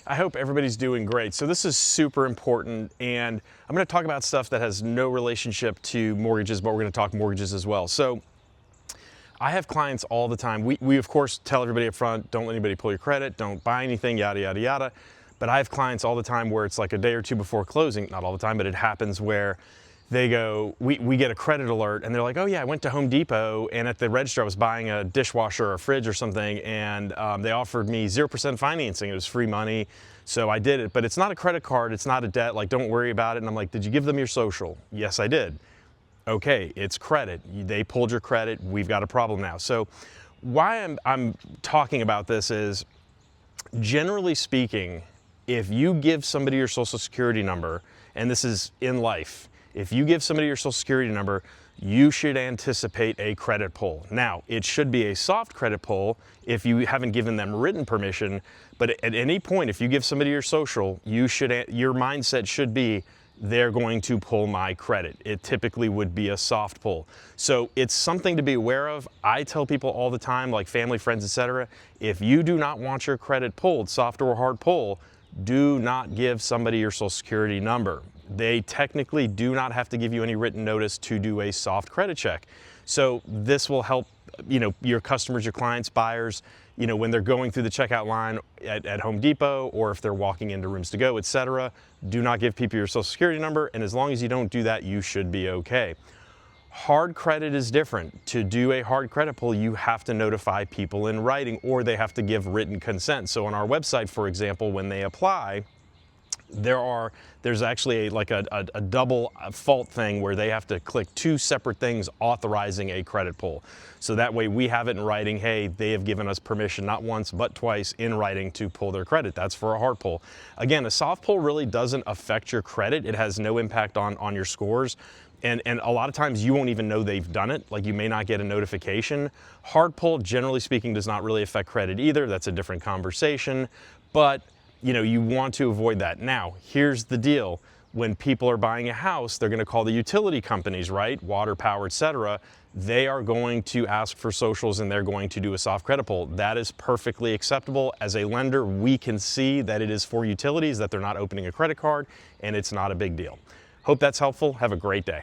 I hope everybody's doing great. So this is super important, and I'm going to talk about stuff that has no relationship to mortgages, but we're going to talk mortgages as well. So I have clients all the time. We of course tell everybody up front, don't let anybody pull your credit, don't buy anything, yada, yada, yada. But I have clients all the time where it's like a day or two before closing, not all the time, but it happens where they go, we get a credit alert and they're like, oh yeah, I went to Home Depot and at the register I was buying a dishwasher or a fridge or something, and they offered me 0% financing. It was free money, so I did it. But it's not a credit card, it's not a debt, like don't worry about it. And I'm like, did you give them your social? Yes, I did. Okay, it's credit. They pulled your credit, we've got a problem now. So why I'm talking about this is, generally speaking, if you give somebody your social security number, and this is in life, if you give somebody your social security number, you should anticipate a credit pull. Now, it should be a soft credit pull if you haven't given them written permission, but at any point, if you give somebody your social, your mindset should be, they're going to pull my credit. It typically would be a soft pull. So it's something to be aware of. I tell people all the time, like family, friends, etc., if you do not want your credit pulled, soft or hard pull, do not give somebody your social security number. They technically do not have to give you any written notice to do a soft credit check. So this will help, your customers, your clients, buyers, when they're going through the checkout line at Home Depot, or if they're walking into Rooms to Go, etc. Do not give people your social security number, and as long as you don't do that, you should be okay. Hard credit is different. To do a hard credit pull, you have to notify people in writing, or they have to give written consent. So on our website, for example, when they apply, there's actually a double fault thing where they have to click two separate things authorizing a credit pull. So that way we have it in writing, hey, they have given us permission not once but twice in writing to pull their credit. That's for a hard pull. Again, a soft pull really doesn't affect your credit. It has no impact on your scores. And a lot of times you won't even know they've done it. Like, you may not get a notification. Hard pull, generally speaking, does not really affect credit either. That's a different conversation. But you want to avoid that. Now, here's the deal. When people are buying a house, they're going to call the utility companies, right? Water, power, etc. They are going to ask for socials and they're going to do a soft credit pull. That is perfectly acceptable. As a lender, we can see that it is for utilities, that they're not opening a credit card, and it's not a big deal. Hope that's helpful. Have a great day.